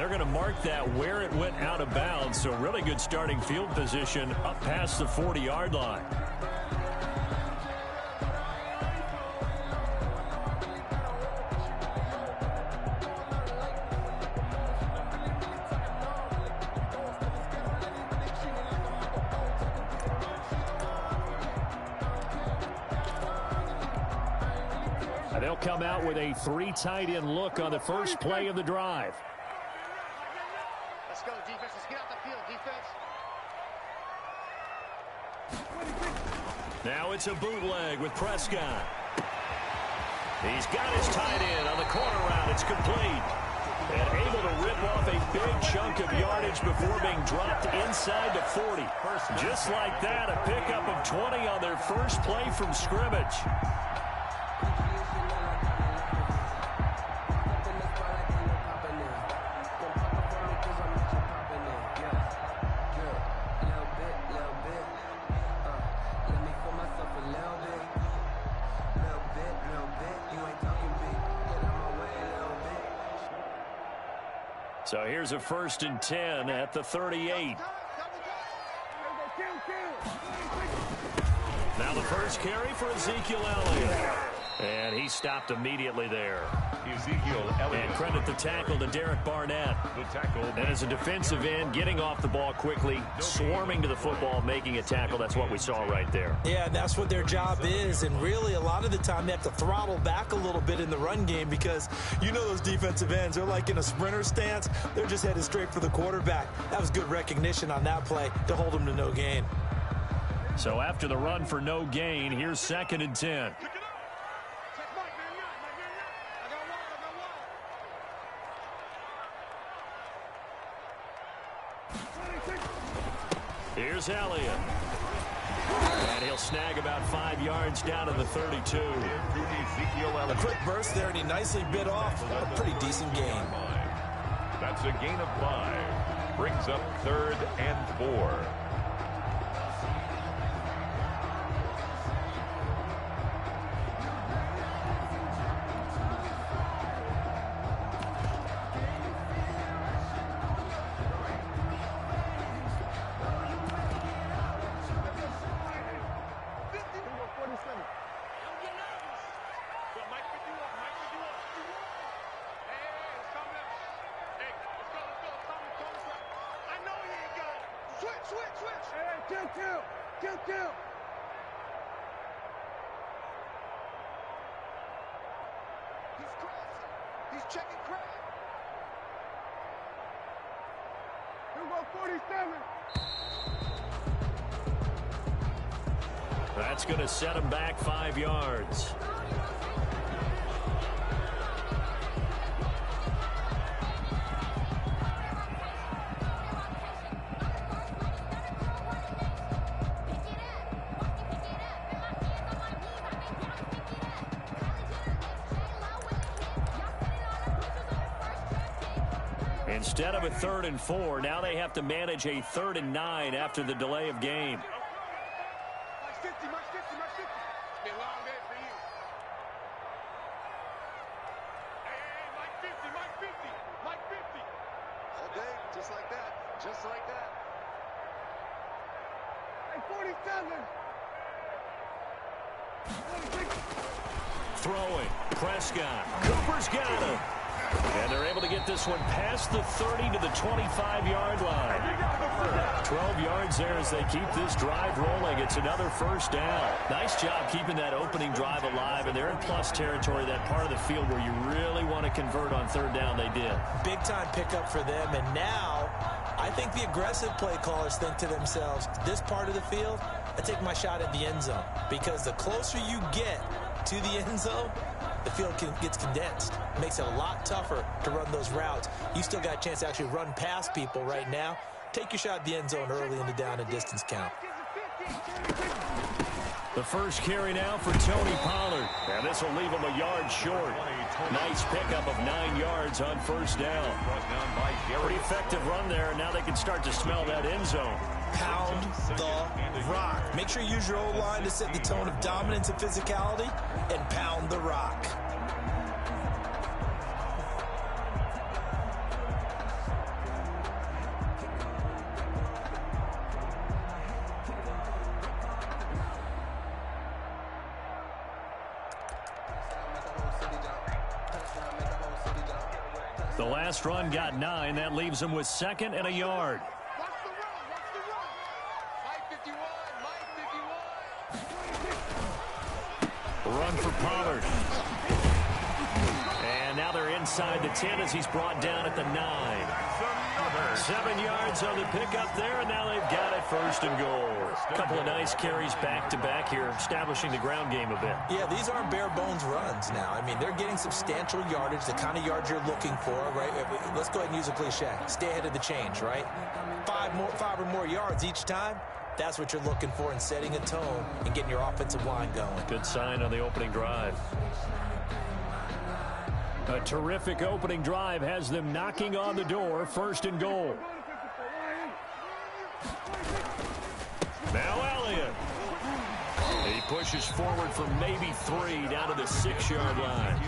they're going to mark that where it went out of bounds. So really good starting field position up past the 40-yard line. They'll come out with a 3 tight end look on the first play of the drive. Let's go, defense. Let's get out the field, defense. Now it's a bootleg with Prescott. He's got his tight end on the corner route. It's complete. And able to rip off a big chunk of yardage before being dropped inside the 40. Just like that, a pickup of 20 on their first play from scrimmage. So here's a 1st and 10 at the 38. Now the first carry for Ezekiel Elliott. And he stopped immediately there. Ezekiel Elliott. And credit the tackle to Derek Barnett. The tackle. And as a defensive end, getting off the ball quickly, swarming to the football, making a tackle. That's what we saw right there. Yeah, that's what their job is. And really, a lot of the time, they have to throttle back a little bit in the run game because you know those defensive ends, they're like in a sprinter stance. They're just headed straight for the quarterback. That was good recognition on that play to hold them to no gain. So after the run for no gain, here's 2nd and 10. Here's Elliott. And he'll snag about 5 yards down to the 32. A quick burst there, and he nicely bit off a pretty decent gain. That's a gain of 5. Brings up 3rd and 4. He's checking crap. Here we go, 47. That's going to set him back 5 yards. Instead of a 3rd and 4, now they have to manage a 3rd and 9 after the delay of game. Mike 50, Mike 50, Mike 50. It's been a long day for you. Hey, Mike 50, Mike 50, Mike 50. All day, just like that, just like that. Hey, 47. Throwing. Prescott. Cooper's got him. And they're able to get this one past the 30 to the 25-yard line. 12 yards there as they keep this drive rolling. It's another 1st down. Nice job keeping that opening drive alive, and they're in plus territory, that part of the field where you really want to convert on 3rd down. They did. Big-time pickup for them, and now I think the aggressive play callers think to themselves, this part of the field, I take my shot at the end zone, because the closer you get to the end zone, the field gets condensed. It makes it a lot tougher to run those routes. You still got a chance to actually run past people right now. Take your shot at the end zone early in the down and distance count. The first carry now for Tony Pollard. And this will leave him a yard short. Nice pickup of 9 yards on 1st down. Pretty effective run there. Now they can start to smell that end zone. Pound the rock. Make sure you use your O-line to set the tone of dominance and physicality, and pound the rock. The last run got 9. That leaves him with 2nd and a yard. Watch the run. Watch the run. Mike 51. Mike 51. Run for Pollard. And now they're inside the 10 as he's brought down at the 9. 7 yards on the pickup there, and now they've got it 1st and goal. A couple of nice carries back-to-back here, establishing the ground game a bit. Yeah, these aren't bare-bones runs now. I mean, they're getting substantial yardage, the kind of yards you're looking for, right? Let's go ahead and use a cliche. Stay ahead of the change, right? 5 or more yards each time. That's what you're looking for in setting a tone and getting your offensive line going. Good sign on the opening drive. A terrific opening drive has them knocking on the door, 1st and goal. Now Elliott. He pushes forward for maybe 3 down to the 6-yard line.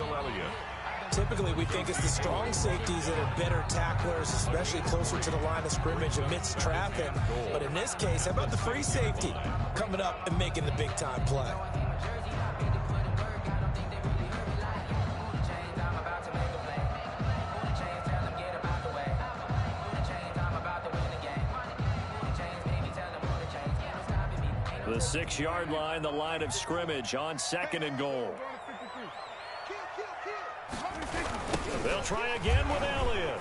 Typically, we think it's the strong safeties that are better tacklers, especially closer to the line of scrimmage amidst traffic. But in this case, how about the free safety coming up and making the big-time play? The 6-yard line, the line of scrimmage on 2nd and goal. They'll try again with Elliott.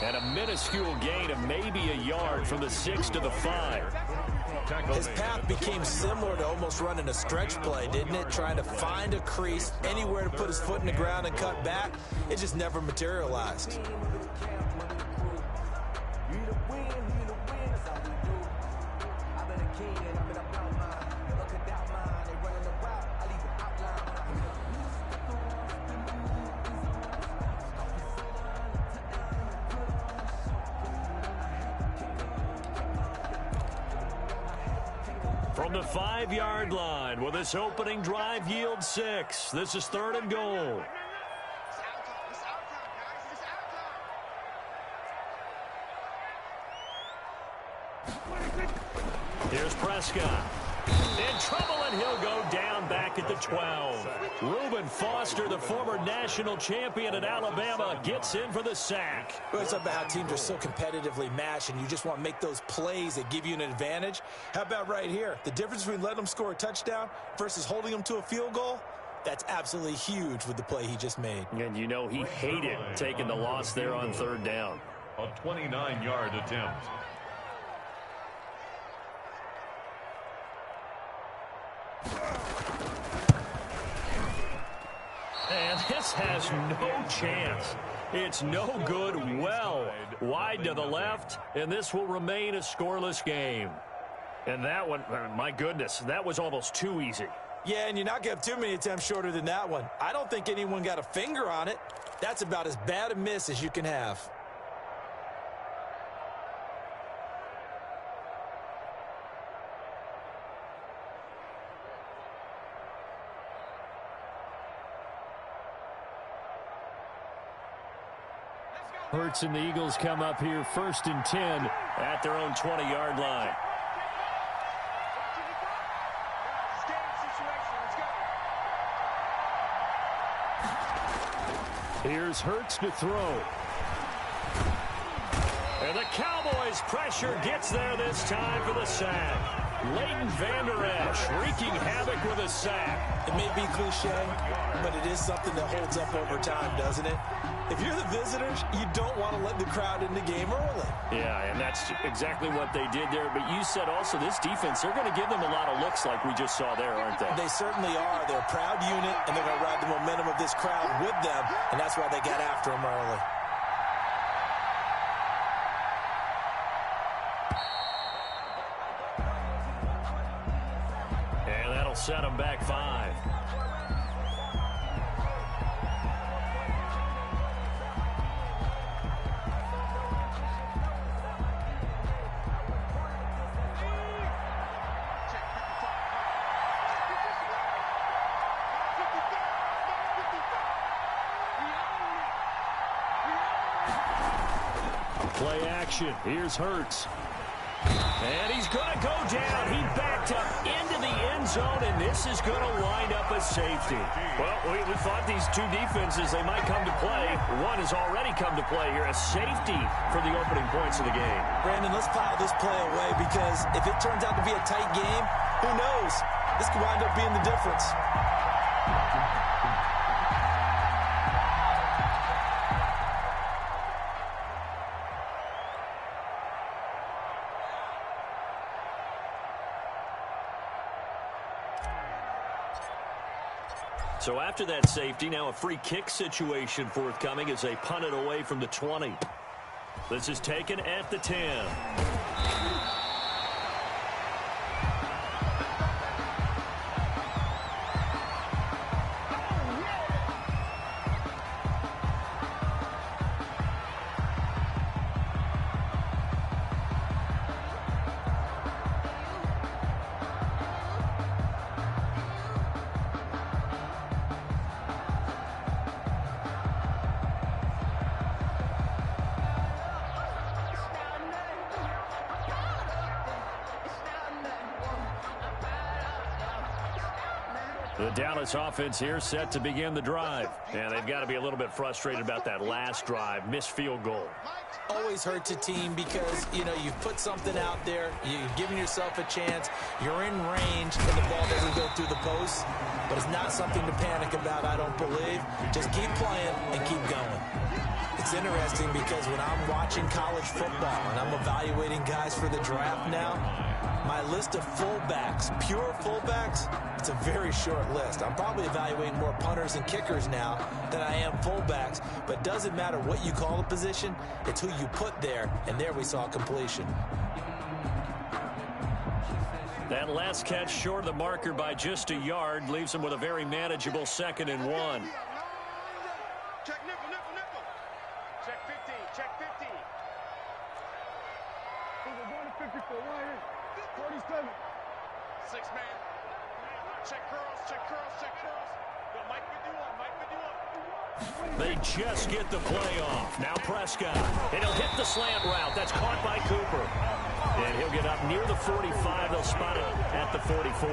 And a minuscule gain of maybe a yard from the 6 to the 5. His path became similar to almost running a stretch play, didn't it? Trying to find a crease, anywhere to put his foot in the ground and cut back. It just never materialized. From the 5-yard line, will this opening drive yield 6? This is 3rd and goal. Here's Prescott. In trouble, and he'll go down back at the 12. Reuben Foster, the former national champion at Alabama, gets in for the sack. Well, it's about how teams are so competitively matched, and you just want to make those plays that give you an advantage. How about right here? The difference between letting them score a touchdown versus holding them to a field goal? That's absolutely huge with the play he just made. And you know he hated taking the loss there on 3rd down. A 29-yard attempt. And this has no chance. It's no good, well wide to the left, and this will remain a scoreless game. And that one, my goodness, that was almost too easy. Yeah, and you're not going to have too many attempts shorter than that one. I don't think anyone got a finger on it. That's about as bad a miss as you can have. Hurts and the Eagles come up here 1st and 10 at their own 20-yard line. Here's Hurts to throw. And the Cowboys pressure gets there this time for the sack. Leighton Vander Esch wreaking havoc with a sack. It may be cliche, but it is something that holds up over time, doesn't it? If you're the visitors, you don't want to let the crowd in the game early. Yeah, and that's exactly what they did there. But you said also this defense, they're going to give them a lot of looks like we just saw there, aren't they? They certainly are. They're a proud unit, and they're going to ride the momentum of this crowd with them, and that's why they got after them early. And that'll set them back 5. Play action. Here's Hurts. And he's going to go down. He backed up into the end zone, and this is going to wind up a safety. Well, we thought these two defenses, they might come to play. One has already come to play here, a safety for the opening points of the game. Brandon, let's file this play away because if it turns out to be a tight game, who knows? This could wind up being the difference. So after that safety, now a free kick situation forthcoming as they punt it away from the 20. This is taken at the 10. The Dallas offense here set to begin the drive. And they've got to be a little bit frustrated about that last drive. Missed field goal. Always hurts a team because, you know, you've put something out there. You've given yourself a chance. You're in range, and the ball doesn't go through the post. But it's not something to panic about, I don't believe. Just keep playing and keep going. It's interesting because when I'm watching college football and I'm evaluating guys for the draft now, my list of fullbacks, pure fullbacks, it's a very short list. I'm probably evaluating more punters and kickers now than I am fullbacks, but it doesn't matter what you call the position, it's who you put there, and there we saw completion. That last catch short of the marker by just a yard leaves him with a very manageable 2nd and 1. Check nickel, nickel, nickel. Check 15, check 15. We're going to 54, right here. 47. 6 man. Check curls, check curls, check curls. Yo, Mike 51, Mike 51. They just get the play off. Now Prescott. And he'll hit the slant route. That's caught by Cooper. And he'll get up near the 45. They'll spot it at the 44.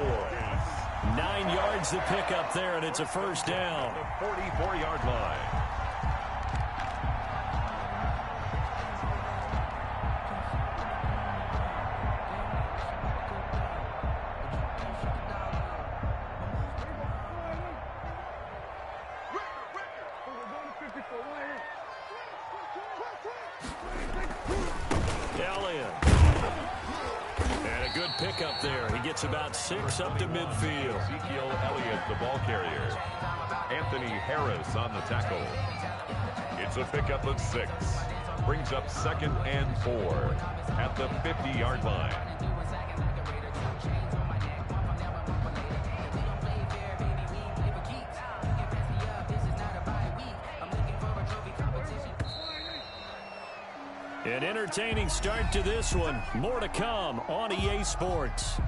9 yards to pick up there, and it's a first down. The 44-yard line. Up there. He gets about 6 up to midfield. Ezekiel Elliott, the ball carrier. Anthony Harris on the tackle. It's a pickup of 6. Brings up 2nd and 4 at the 50-yard line. An entertaining start to this one. More to come on EA Sports.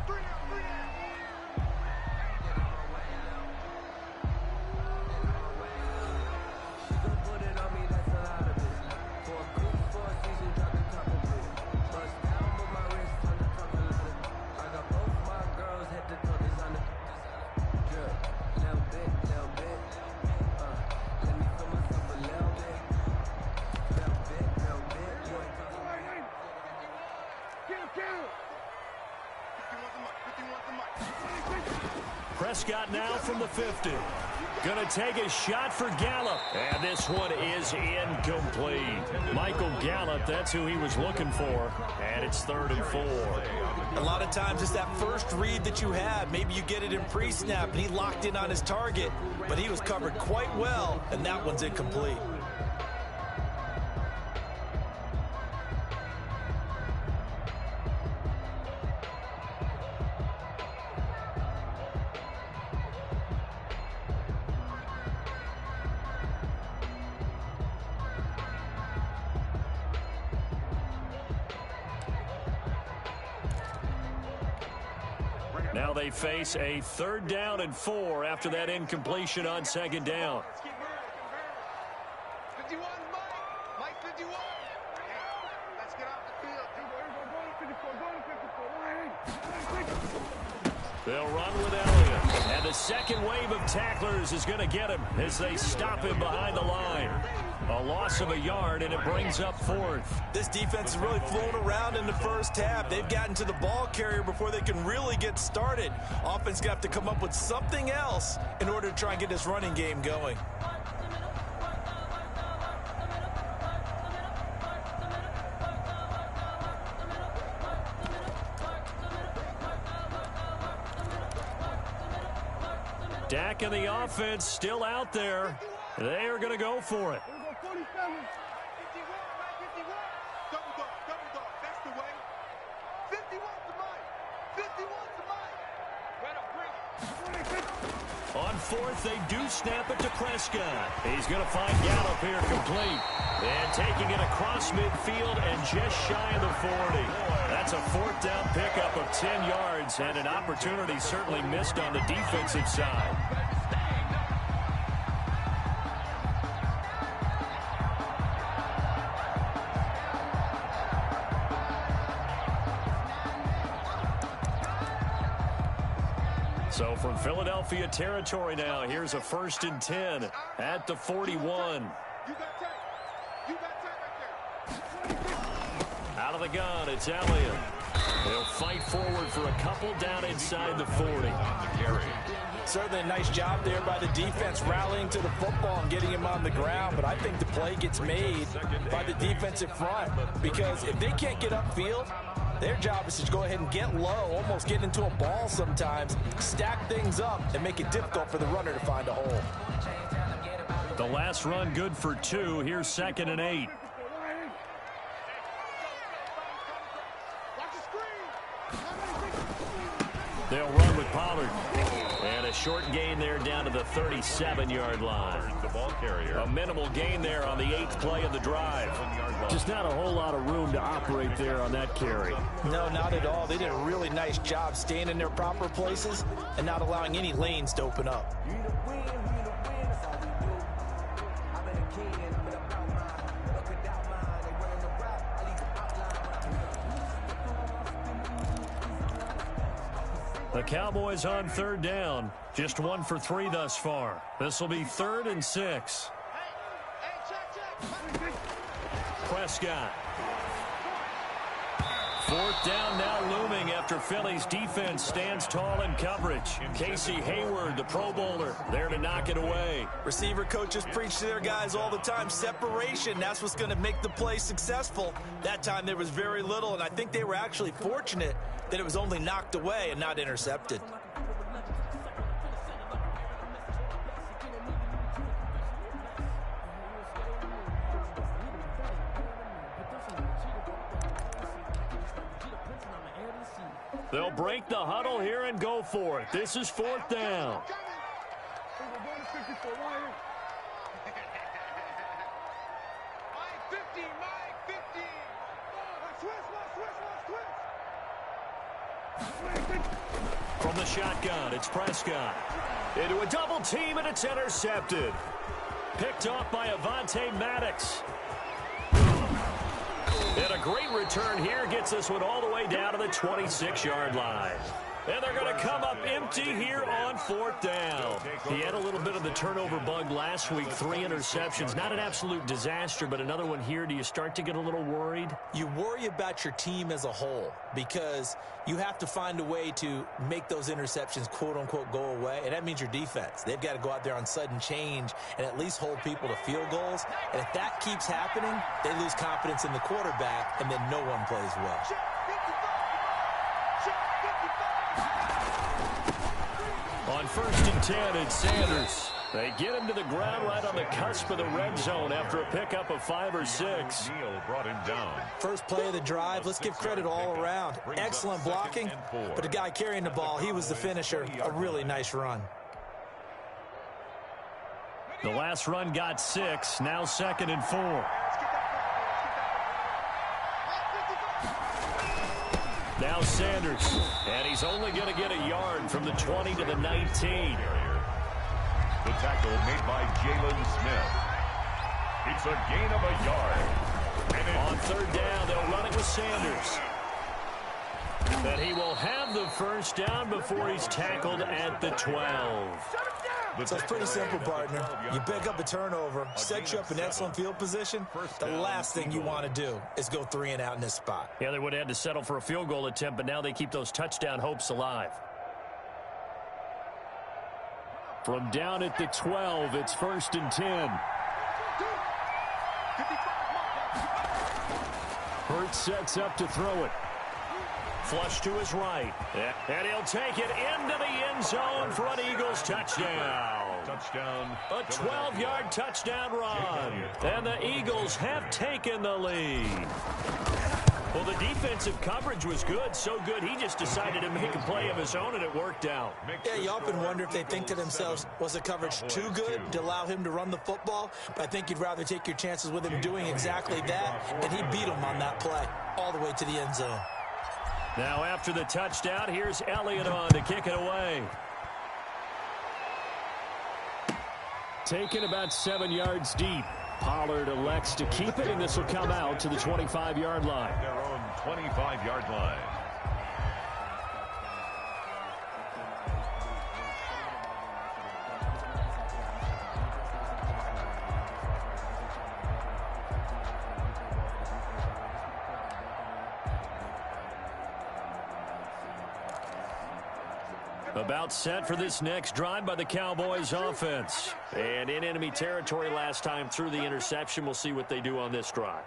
Prescott now from the 50. Going to take a shot for Gallup. And this one is incomplete. Michael Gallup, that's who he was looking for. And it's 3rd and 4. A lot of times it's that first read that you have. Maybe you get it in pre-snap, and he locked in on his target. But he was covered quite well, and that one's incomplete. Now they face a 3rd down and 4 after that incompletion on 2nd down. 51, Mike. Mike 51. Let's get off the field. They'll run with Elliott. And the second wave of tacklers is going to get him as they stop him behind the line. A loss of a yard, and it brings up fourth. This defense has really flown around in the first half. They've gotten to the ball carrier before they can really get started. Offense got to come up with something else in order to try and get this running game going. Dak and the offense still out there. They are going to go for it. On fourth, they do snap it to Prescott. He's going to find Gallup here complete. And taking it across midfield and just shy of the 40. That's a fourth down pickup of 10 yards and an opportunity certainly missed on the defensive side. So from Philadelphia territory now, here's a 1st and 10 at the 41. Out of the gun, it's Elliott. He'll fight forward for a couple down inside the 40. Certainly a nice job there by the defense rallying to the football and getting him on the ground, but I think the play gets made by the defensive front because if they can't get upfield, their job is to go ahead and get low, almost get into a ball sometimes, stack things up, and make it difficult for the runner to find a hole. The last run good for 2. Here's 2nd and 8. They'll run with Pollard. And a short gain there down to the 37-yard line. The ball carrier. A minimal gain there on the 8th play of the drive. Just not a whole lot of room to operate there on that carry. No, not at all. They did a really nice job staying in their proper places and not allowing any lanes to open up. The Cowboys on 3rd down. Just 1 for 3 thus far. This will be 3rd and 6. Prescott. 4th down now looming after Philly's defense stands tall in coverage. Casey Hayward, the Pro Bowler, there to knock it away. Receiver coaches preach to their guys all the time. Separation, that's what's going to make the play successful. That time there was very little, and I think they were actually fortunate that it was only knocked away and not intercepted. They'll break the huddle here and go for it. This is 4th down. From the shotgun, it's Prescott. Into a double team, and it's intercepted. Picked off by Avonte Maddox. And a great return here gets this one all the way down to the 26-yard line. And they're going to come up empty here on 4th down. He had a little bit of the turnover bug last week, 3 interceptions. Not an absolute disaster, but another one here. Do you start to get a little worried? You worry about your team as a whole because you have to find a way to make those interceptions, quote-unquote, go away, and that means your defense. They've got to go out there on sudden change and at least hold people to field goals. And if that keeps happening, they lose confidence in the quarterback, and then no one plays well. On 1st and 10, it's Sanders. They get him to the ground right on the cusp of the red zone after a pickup of 5 or 6. Neal brought him down. First play of the drive, let's give credit all around. Excellent blocking, but the guy carrying the ball, he was the finisher. A really nice run. The last run got 6, now 2nd and 4. Now Sanders, and he's only going to get a yard from the 20 to the 19. The tackle made by Jalen Smith. It's a gain of a yard. And on 3rd down, they'll run it with Sanders. And he will have the first down before he's tackled at the 12. So it's pretty simple, partner. You pick up a turnover, set you up in excellent field position. The last thing you want to do is go 3 and out in this spot. Yeah, they would have had to settle for a field goal attempt, but now they keep those touchdown hopes alive. From down at the 12, it's 1st and 10. Hurts sets up to throw it. Flush to his right. And he'll take it into the end zone for an Eagles touchdown. Touchdown. A 12-yard touchdown run. And the Eagles have taken the lead. Well, the defensive coverage was good, so good he just decided to make a play of his own, and it worked out. Yeah, you often wonder if they think to themselves, was the coverage too good to allow him to run the football? But I think you'd rather take your chances with him doing exactly that, and he beat him on that play all the way to the end zone. Now after the touchdown, here's Elliott on to kick it away. Taken about 7 yards deep. Pollard elects to keep it, and this will come out to the 25-yard line. Their own 25-yard line. About set for this next drive by the Cowboys offense. And in enemy territory last time through the interception. We'll see what they do on this drive.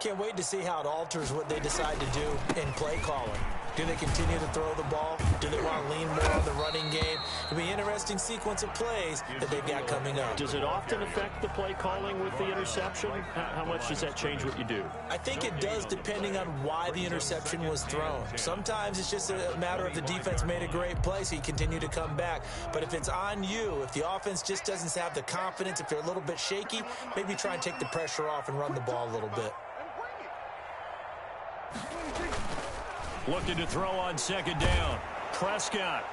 Can't wait to see how it alters what they decide to do in play calling. Do they continue to throw the ball? Do they want to lean more on the running game? It'll be an interesting sequence of plays that they've got coming up. Does it often affect the play calling with the interception? How much does that change what you do? I think it does, depending on why the interception was thrown. Sometimes it's just a matter of the defense made a great play, so you continue to come back. But if it's on you, if the offense just doesn't have the confidence, if they're a little bit shaky, maybe try and take the pressure off and run the ball a little bit. Looking to throw on 2nd down. Prescott.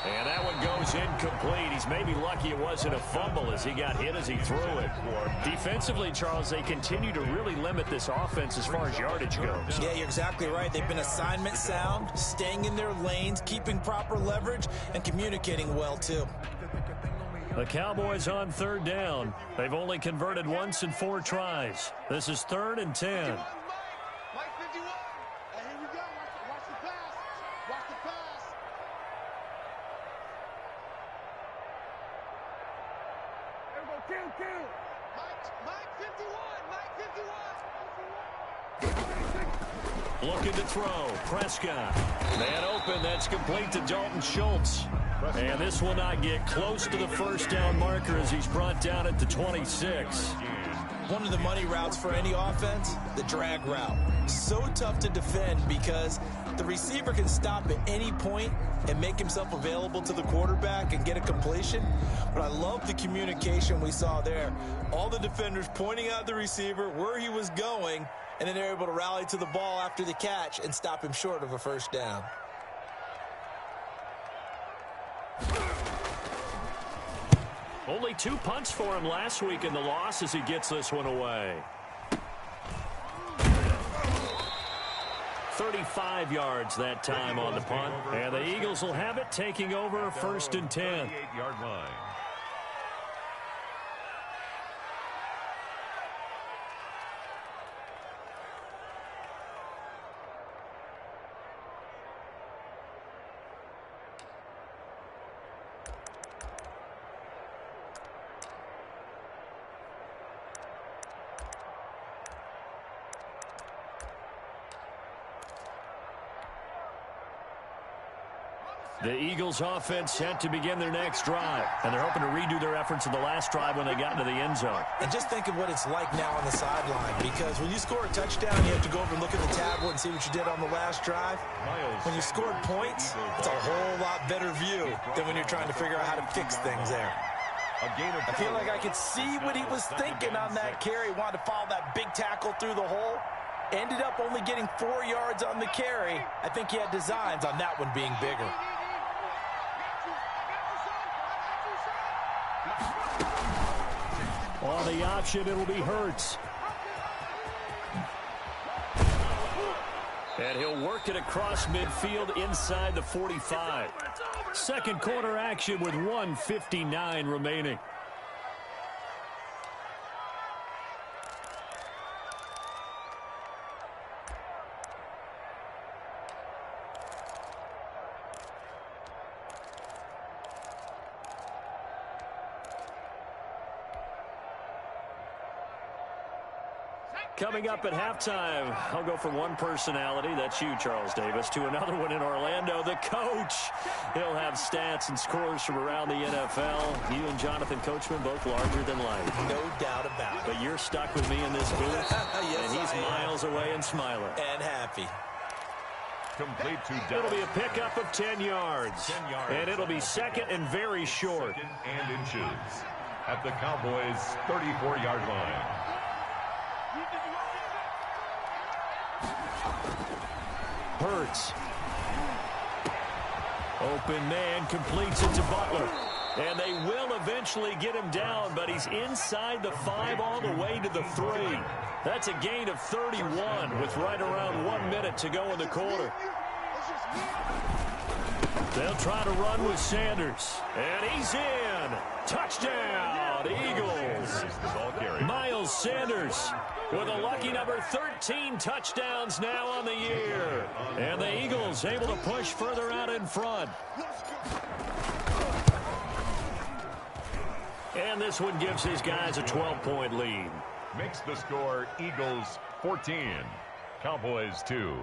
And that one goes incomplete. He's maybe lucky it wasn't a fumble as he got hit as he threw it. Defensively, Charles, they continue to really limit this offense as far as yardage goes. Yeah, you're exactly right. They've been assignment sound, staying in their lanes, keeping proper leverage, and communicating well, too. The Cowboys on 3rd down. They've only converted once in 4 tries. This is 3rd and 10. Looking to throw. Prescott. Man open. That's complete to Dalton Schultz. And this will not get close to the 1st down marker as he's brought down at the 26. One of the money routes for any offense, the drag route. So tough to defend because the receiver can stop at any point and make himself available to the quarterback and get a completion. But I love the communication we saw there. All the defenders pointing out the receiver, where he was going, and then they're able to rally to the ball after the catch and stop him short of a 1st down. Only 2 punts for him last week in the loss as he gets this one away. 35 yards that time on the punt. And the Eagles will have it, taking over 1st and 10. 28-yard line. The Eagles offense set to begin their next drive. And they're hoping to redo their efforts in the last drive when they got into the end zone. And just think of what it's like now on the sideline, because when you score a touchdown, you have to go over and look at the tablet and see what you did on the last drive. When you scored points, it's a whole lot better view than when you're trying to figure out how to fix things there. I feel like I could see what he was thinking on that carry. Wanted to follow that big tackle through the hole. Ended up only getting 4 yards on the carry. I think he had designs on that one being bigger. On the option, it'll be Hurts. And he'll work it across midfield inside the 45. Second quarter action with 1:59 remaining. Coming up at halftime, I'll go from one personality, that's you, Charles Davis, to another one in Orlando, the coach. He'll have stats and scores from around the NFL. You and Jonathan Coachman, both larger than life. No doubt about it. But you're stuck with me in this booth, Yes, and he's miles away and smiling. And happy. Complete to Dallas. It'll be a pickup of 10 yards. 10 yards. And it'll be second and very short. Second and inches at the Cowboys' 34-yard line. Hurts. Open man completes it to Butler. And they will eventually get him down, but he's inside the 5 all the way to the 3. That's a gain of 31 with right around 1 minute to go in the quarter. They'll try to run with Sanders. And he's in. Touchdown, Eagles. Miles Sanders with a lucky number 13 touchdowns now on the year. And the Eagles able to push further out in front. And this one gives his guys a 12-point lead. Makes the score Eagles 14, Cowboys 2.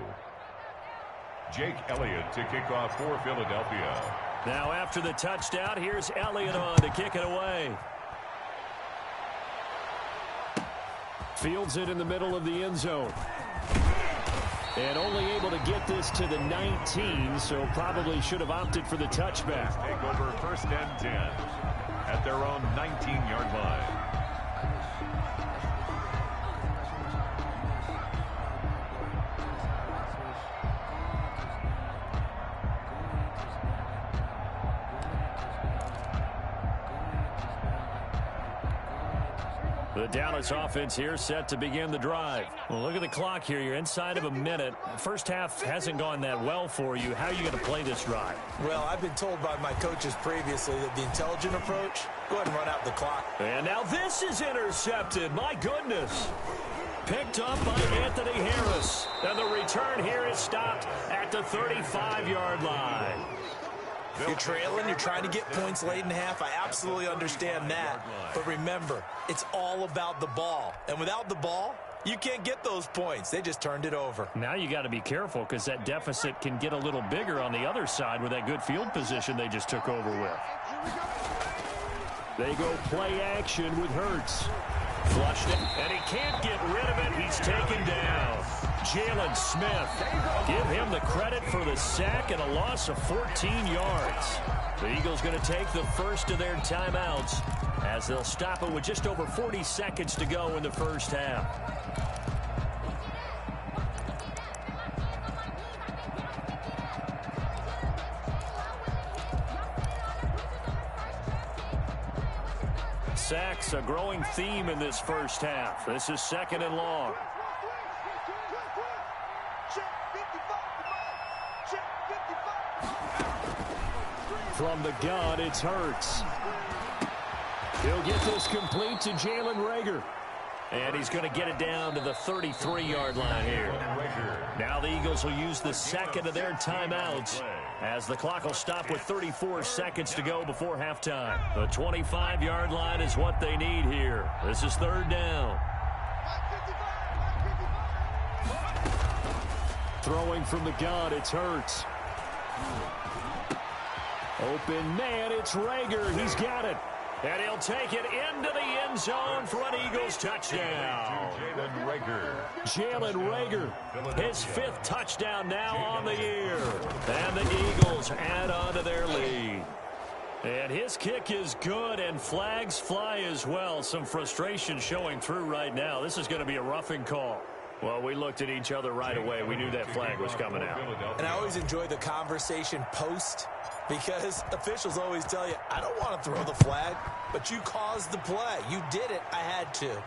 Jake Elliott to kick off for Philadelphia. Now after the touchdown, here's Elliott on to kick it away. Fields it in the middle of the end zone. And only able to get this to the 19, so probably should have opted for the touchback. Take over first and 10 at their own 19-yard line. The Dallas offense here set to begin the drive. Well, look at the clock here. You're inside of a minute. First half hasn't gone that well for you. How are you going to play this drive? Well, I've been told by my coaches previously that the intelligent approach, go ahead and run out the clock. And now this is intercepted. My goodness. Picked up by Anthony Harris. And the return here is stopped at the 35-yard line. You're trailing, you're trying to get points late in half. I absolutely understand that. But remember, it's all about the ball. And without the ball, you can't get those points. They just turned it over. Now you got to be careful because that deficit can get a little bigger on the other side with that good field position they just took over with. They go play action with Hurts. Flushed it, and he can't get rid of it. He's taken down. Jalen Smith. Give him the credit for the sack and a loss of 14 yards. The Eagles going to take the first of their timeouts as they'll stop it with just over 40 seconds to go in the first half. Sacks, a growing theme in this first half. This is second and long. From the gun, it's Hurts. He'll get this complete to Jalen Reagor. And he's going to get it down to the 33-yard line here. Now the Eagles will use the second of their timeouts as the clock will stop with 34 seconds to go before halftime. The 25-yard line is what they need here. This is third down. Throwing from the gun, it's Hurts. Open man, it's Reagor. He's got it. And he'll take it into the end zone for an Eagles touchdown. Jalen Reagor. Jalen Reagor, his 5th touchdown now on the year. And the Eagles add on to their lead. And his kick is good, and flags fly as well. Some frustration showing through right now. This is going to be a roughing call. Well, we looked at each other right away. We knew that flag was coming out. And I always enjoy the conversation post, because officials always tell you, I don't want to throw the flag, but you caused the play. You did it. I had to.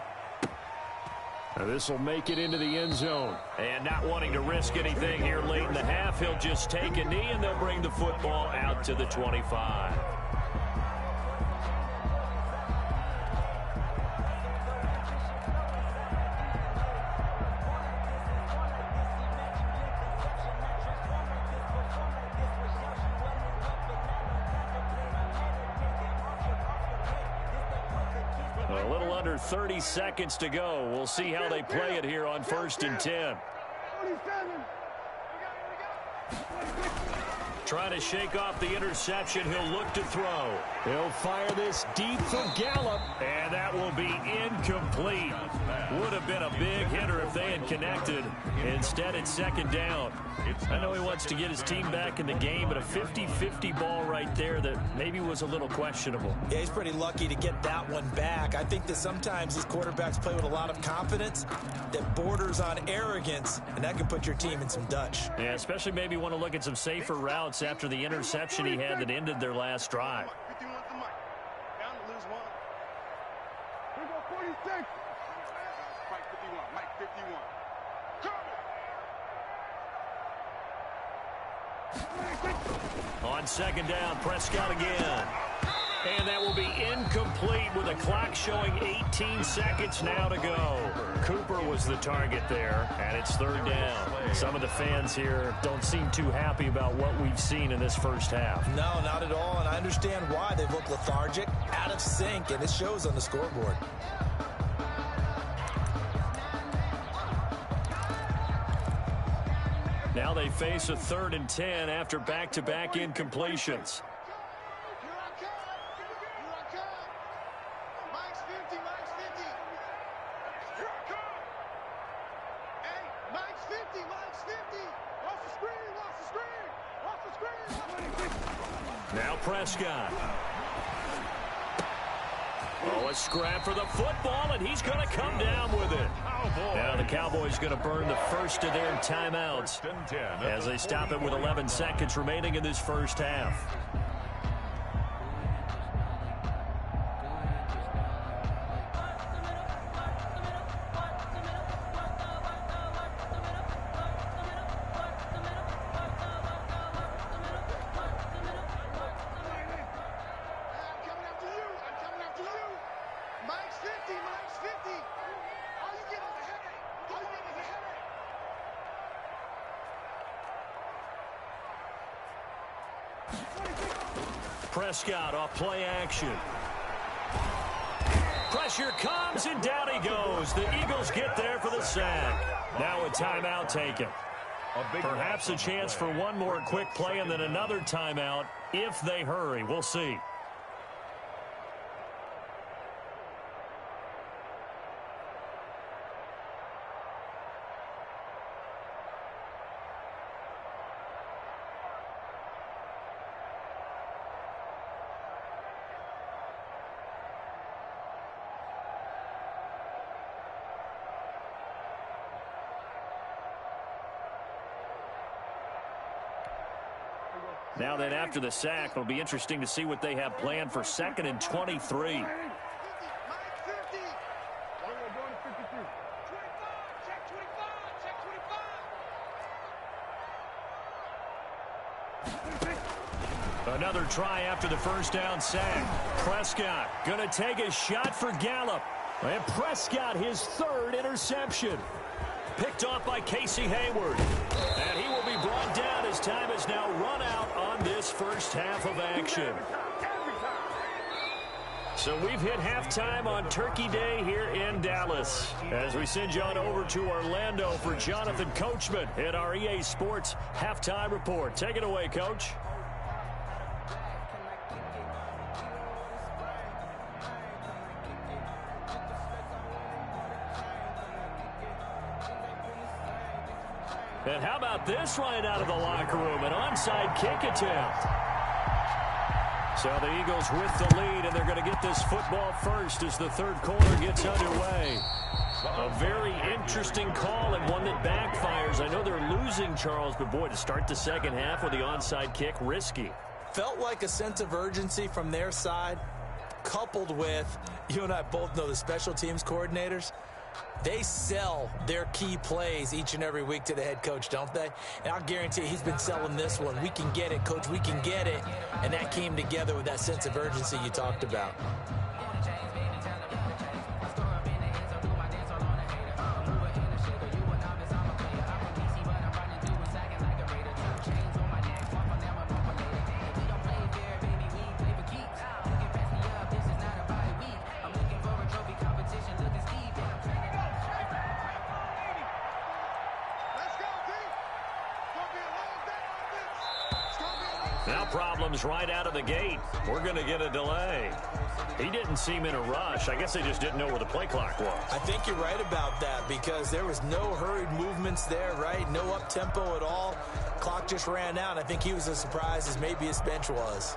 Now this will make it into the end zone. And not wanting to risk anything here late in the half, he'll just take a knee, and they'll bring the football out to the 25. A little under 30 seconds to go. We'll see how they play it here on 1st and 10. Trying to shake off the interception. He'll look to throw. He'll fire this deep for Gallup, and that will be incomplete. Would have been a big hitter if they had connected. Instead, it's 2nd down. I know he wants to get his team back in the game, but a 50-50 ball right there that maybe was a little questionable. Yeah, he's pretty lucky to get that one back. I think that sometimes these quarterbacks play with a lot of confidence that borders on arrogance, and that can put your team in some Dutch. Yeah, especially maybe want to look at some safer routes after the interception he had that ended their last drive. Down to lose one. We go 46. Mike 51. Mike 51. On 2nd down, Prescott again. And that will be incomplete with a clock showing 18 seconds now to go. Cooper was the target there, and it's 3rd down. Some of the fans here don't seem too happy about what we've seen in this first half. No, not at all, and I understand why. They've looked lethargic, out of sync, and it shows on the scoreboard. Now they face a 3rd and 10 after back-to-back incompletions. Now Prescott. Oh, a scrap for the football, and he's going to come down with it. Now the Cowboys going to burn the first of their timeouts as they stop it with 11 seconds remaining in this first half. Prescott off play action. Pressure comes, and down he goes. The Eagles get there for the sack. Now a timeout taken. Perhaps a chance for one more quick play and then another timeout if they hurry. We'll see. Now then, after the sack, it'll be interesting to see what they have planned for 2nd and 23. Another try after the first down sack. Prescott going to take a shot for Gallup. And Prescott, his 3rd interception. Picked off by Casey Hayward. And he will be brought down as time has now run out on this first half of action. So we've hit halftime on Turkey Day here in Dallas. As we send you on over to Orlando for Jonathan Coachman in our EA Sports Halftime Report. Take it away, Coach. And how about this right out of the locker room? An onside kick attempt. So the Eagles with the lead, and they're going to get this football first as the 3rd quarter gets underway. A very interesting call and one that backfires. I know they're losing, Charles, but boy, to start the second half with the onside kick, risky. Felt like a sense of urgency from their side, coupled with, you and I both know the special teams coordinators, They sell their key plays each and every week to the head coach, don't they? And I'll guarantee he's been selling this one. We can get it, coach, we can get it. And that came together with that sense of urgency you talked about. Now problems right out of the gate. We're going to get a delay. He didn't seem in a rush. I guess they just didn't know where the play clock was. I think you're right about that because there was no hurried movements there, right? No up-tempo at all. Clock just ran out. I think he was as surprised as maybe his bench was.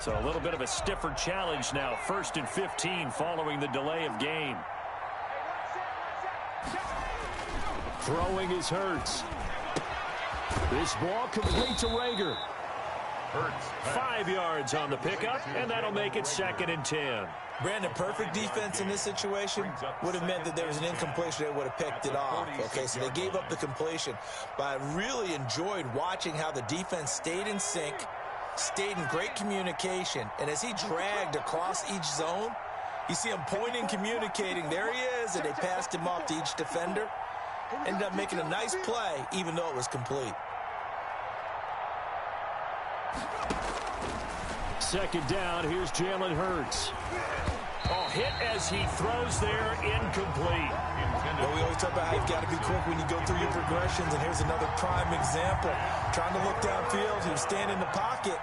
So a little bit of a stiffer challenge now. 1st and 15 following the delay of game. Throwing is Hurts. This ball complete to Rager. Hurts. 5 yards on the pickup, and that'll make it 2nd and 10. Brandon, perfect defense in this situation would have meant that there was an incompletion that would have picked it off. Okay, so they gave up the completion. But I really enjoyed watching how the defense stayed in sync, stayed in great communication, and as he dragged across each zone, you see him pointing, communicating. There he is, and they passed him off to each defender. Ended up making a nice play, even though it was complete. 2nd down, here's Jalen Hurts. Oh, hit as he throws there, incomplete. Well, we always talk about how you've got to be quick when you go through your progressions, and here's another prime example. Trying to look downfield, he was standing in the pocket,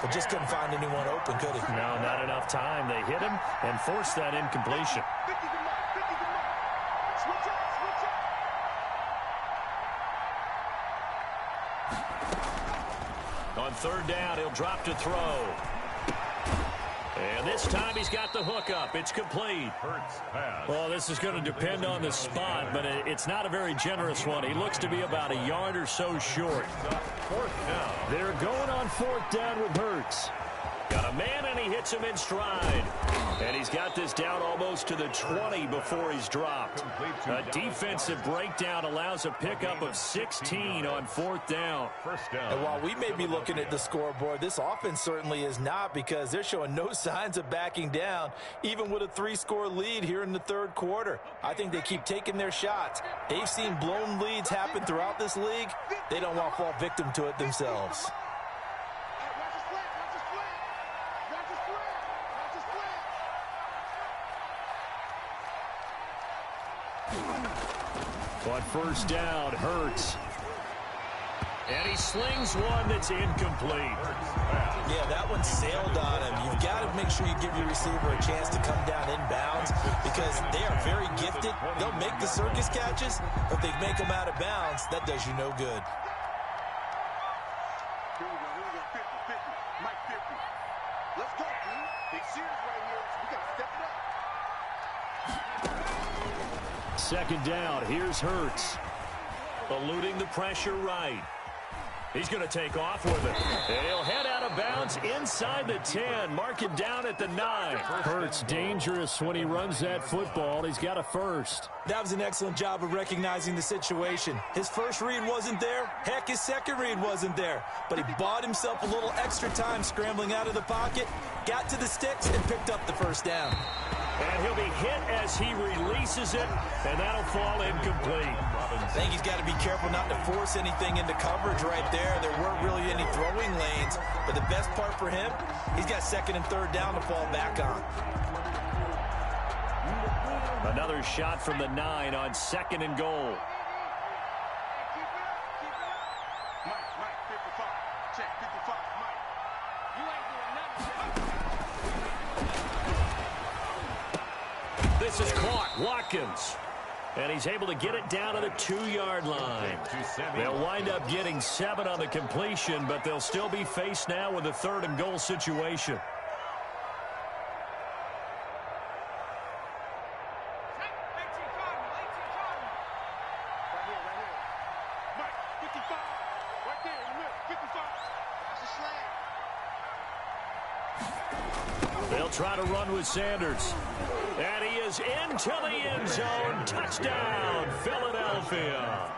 but just couldn't find anyone open, could he? No, not enough time. They hit him and forced that incompletion. On 3rd down, he'll drop to throw. And this time he's got the hook up. It's complete. Well, this is going to depend on the spot, but it's not a very generous one. He looks to be about a yard or so short. They're going on 4th down with Hurts. Got a man, and he hits him in stride. And he's got this down almost to the 20 before he's dropped. A defensive breakdown allows a pickup of 16 on 4th down. And while we may be looking at the scoreboard, this offense certainly is not because they're showing no signs of backing down, even with a 3-score lead here in the 3rd quarter. I think they keep taking their shots. They've seen blown leads happen throughout this league. They don't want to fall victim to it themselves. On 1st down, Hurts. And he slings one that's incomplete. Yeah, that one sailed on him. You've got to make sure you give your receiver a chance to come down inbounds because they are very gifted. They'll make the circus catches, but if they make them out of bounds, that does you no good. Here we go, 50-50. Mike 50. Let's go, dude. Big series right here. We got to step it up. 2nd down, here's Hurts. Eluding the pressure right. He's going to take off with it. And he'll head out of bounds inside the 10. Mark him down at the 9. Hurts dangerous when he runs that football. He's got a first. That was an excellent job of recognizing the situation. His first read wasn't there. Heck, his second read wasn't there. But he bought himself a little extra time scrambling out of the pocket, got to the sticks, and picked up the 1st down. And he'll be hit as he releases it, and that'll fall incomplete. I think he's got to be careful not to force anything into coverage right there. There weren't really any throwing lanes, but the best part for him, he's got 2nd and 3rd down to fall back on. Another shot from the 9 on 2nd and goal. Mike, 55. Check, 55. Mike. You ain't doing nothing. This is caught. Watkins. And he's able to get it down to the 2-yard line. They'll wind up getting 7 on the completion, but they'll still be faced now with a 3rd and goal situation. They'll try to run with Sanders. And he is into the end zone. Touchdown, Philadelphia.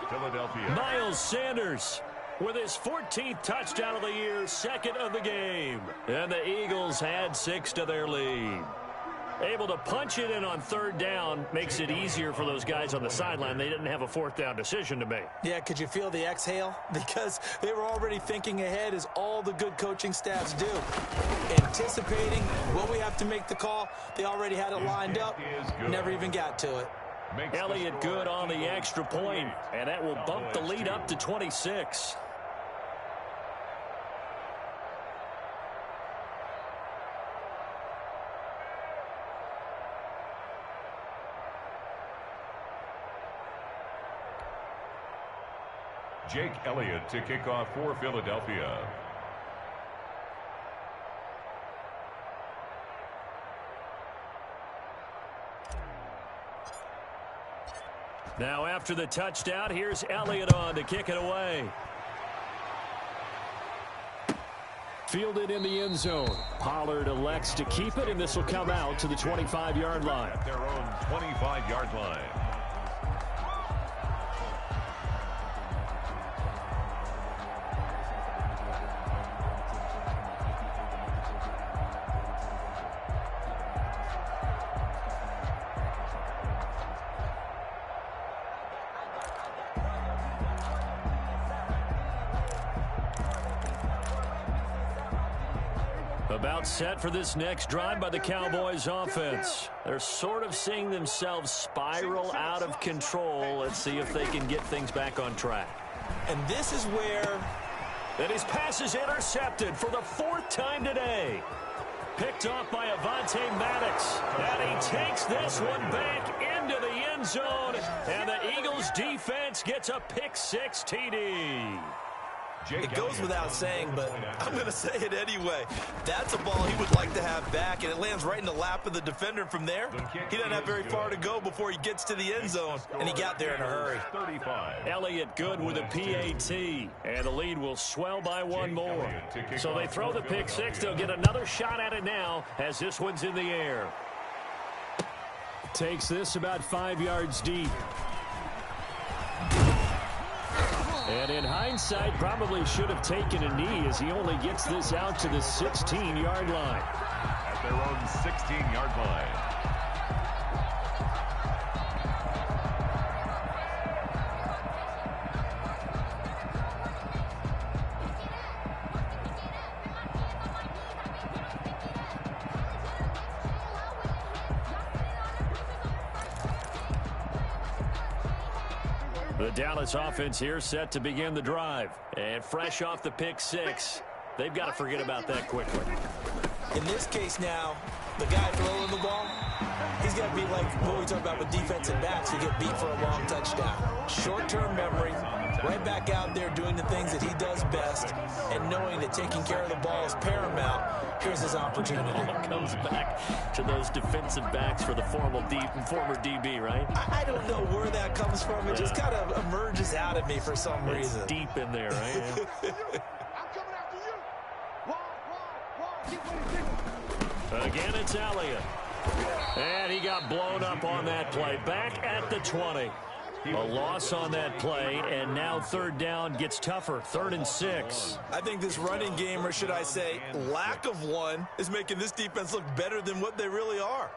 Miles Sanders with his 14th touchdown of the year, second of the game. And the Eagles add 6 to their lead. Able to punch it in on third down makes it easier for those guys on the sideline. They didn't have a fourth down decision to make. Yeah, could you feel the exhale? Because they were already thinking ahead, as all the good coaching staffs do. Anticipating, will we have to make the call? They already had it lined up. Never even got to it. Elliott good on the extra point, and that will bump the lead up to 26. Jake Elliott to kick off for Philadelphia. Now after the touchdown, here's Elliott on to kick it away. Fielded in the end zone. Pollard elects to keep it, and this will come out to the 25-yard line. At their own 25-yard line. About set for this next drive by the Cowboys offense. They're sort of seeing themselves spiral out of control. Let's see if they can get things back on track. And this is where... And his pass is intercepted for the 4th time today. Picked off by Avonte Maddox. And he takes this one back into the end zone. And the Eagles defense gets a pick-6 TD. It goes without saying, but I'm going to say it anyway. That's a ball he would like to have back, and it lands right in the lap of the defender. From there, he doesn't have very far to go before he gets to the end zone, and he got there in a hurry. Elliott good with a PAT, and the lead will swell by one more. So they throw the pick-6. They'll get another shot at it now as this one's in the air. Takes this about 5 yards deep. And in hindsight, probably should have taken a knee as he only gets this out to the 16-yard line. At their own 16-yard line. The Dallas offense here set to begin the drive. And fresh off the pick-6, they've got to forget about that quickly. In this case now, the guy throwing the ball, he's got to be like what we talk about with defensive backs who get beat for a long touchdown. Short-term memory, right back out there doing the things that he does best, and knowing that taking care of the ball is paramount. Here's his opportunity. Comes back to those defensive backs for the former DB, right? I don't know where that comes from. It just kind of emerges out of me for some reason. It's deep in there, right? I'm coming after you. Again, it's Elliott. And he got blown up on that play. Back at the 20. A loss on that play, and now third down gets tougher. 3rd and 6. I think this running game, or should I say lack of one, is making this defense look better than what they really are.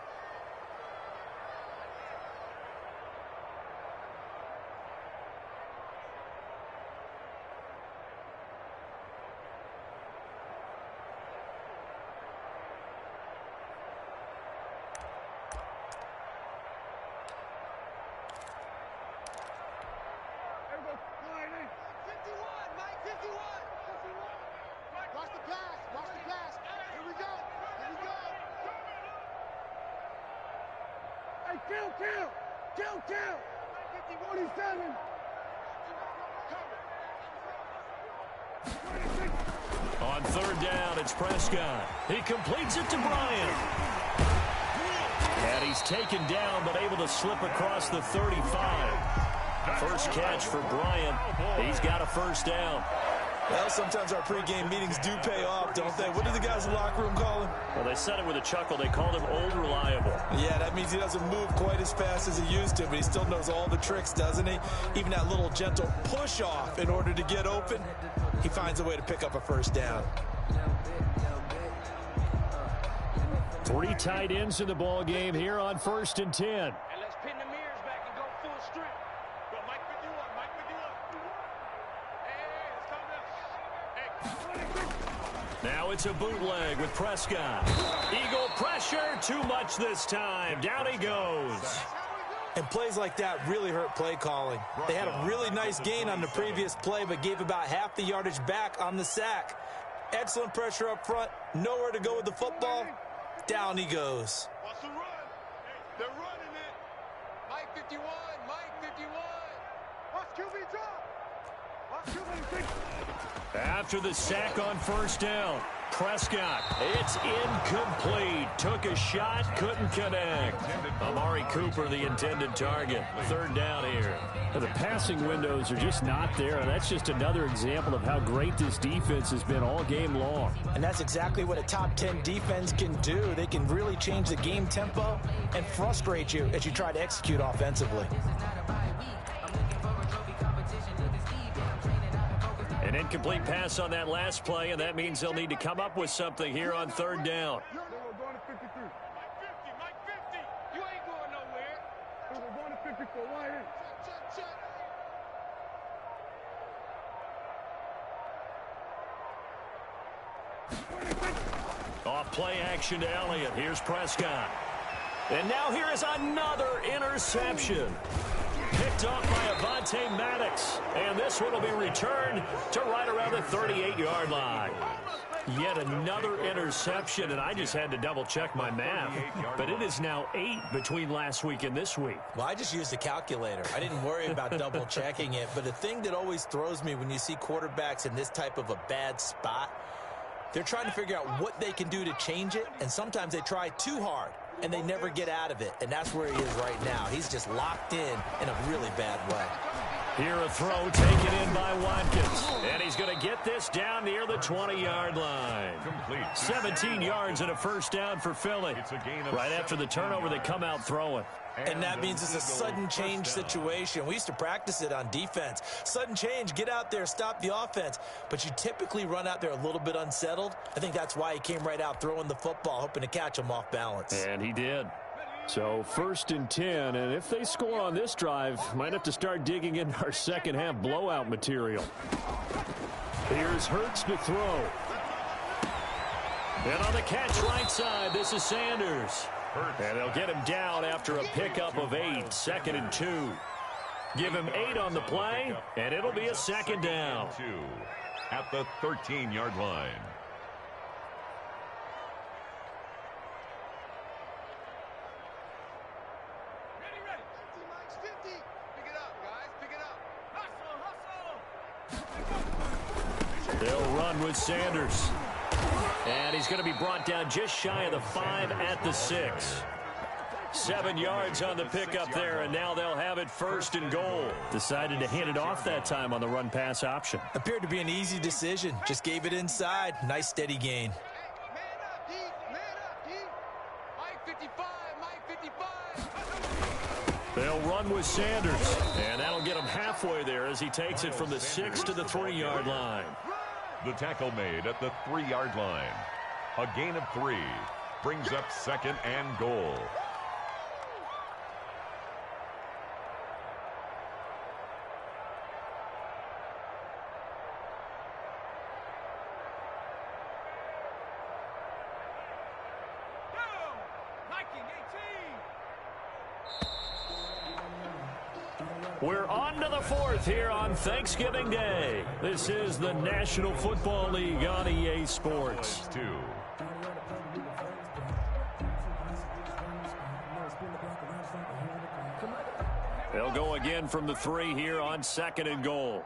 Kill. 47. On third down, it's Prescott. He completes it to Bryant. And he's taken down, but able to slip across the 35. First catch for Bryant. He's got a first down. Well, sometimes our pregame meetings do pay off, don't they? What do the guys in the locker room call him? Well, they said it with a chuckle. They called him Old Reliable. Yeah, that means he doesn't move quite as fast as he used to, but he still knows all the tricks, doesn't he? Even that little gentle push-off in order to get open, he finds a way to pick up a first down. 3 tight ends in the ball game here on 1st and 10. And let's pin the mirrors back and go full strip. Go, Mike with you up, Mike with you up. Hey, let's come down. Hey. Now it's a bootleg with Prescott. Eagle pressure, too much this time. Down he goes. And plays like that really hurt play calling. They had a really nice gain on the previous play, but gave about half the yardage back on the sack. Excellent pressure up front. Nowhere to go with the football. Down he goes. Watch the run. They're running it. Mike 51, Mike 51. Watch QB drop. Watch QB. After the sack on 1st down, Prescott, it's incomplete. Took a shot, couldn't connect. Amari Cooper, the intended target. 3rd down here. The passing windows are just not there, and that's just another example of how great this defense has been all game long. And that's exactly what a top 10 defense can do. They can really change the game tempo and frustrate you as you try to execute offensively. An incomplete pass on that last play, and that means they'll need to come up with something here on 3rd down. We're going to 53. Mike 50, Mike 50. You ain't going nowhere. We're going to 54. Why here? Check. Off play action to Elliott. Here's Prescott. And now here is another interception. Picked off by Avonte Maddox. And this one will be returned to right around the 38-yard line. Yet another interception, and I just had to double-check my math. But it is now 8 between last week and this week. Well, I just used a calculator. I didn't worry about double-checking it. But the thing that always throws me when you see quarterbacks in this type of a bad spot, they're trying to figure out what they can do to change it, and sometimes they try too hard, and they never get out of it, and that's where he is right now. He's just locked in a really bad way. Here a throw taken in by Watkins, and he's going to get this down near the 20-yard line. Complete. 17 yards and a first down for Philly. Right after the turnover, they come out throwing. And that means it's a sudden change situation. We used to practice it on defense. Sudden change, get out there, stop the offense. But you typically run out there a little bit unsettled. I think that's why he came right out throwing the football, hoping to catch him off balance. And he did. So 1st and 10, and if they score on this drive, might have to start digging into our second half blowout material. Here's Hurts to throw. And on the catch right side, this is Sanders. And they'll get him down after a pickup of 8, 2nd and 2. Give him 8 on the play, and it'll be a 2nd down. 2 at the 13-yard line. Ready. 50, Mike's 50. Pick it up, guys. Pick it up. Hustle. They'll run with Sanders. And he's going to be brought down just shy of the 5 at the 6. 7 yards on the pickup there, and now they'll have it 1st and goal. Decided to hand it off that time on the run-pass option. Appeared to be an easy decision. Just gave it inside. Nice steady gain. Man up, D. Man up, D. Mike 55. Mike 55. They'll run with Sanders, and that'll get him halfway there as he takes it from the 6 to the 3-yard line. The tackle made at the 3-yard line. A gain of 3 brings up 2nd and goal. We're on to the 4th here on Thanksgiving Day. This is the National Football League on EA Sports. 2. They'll go again from the 3 here on 2nd and goal.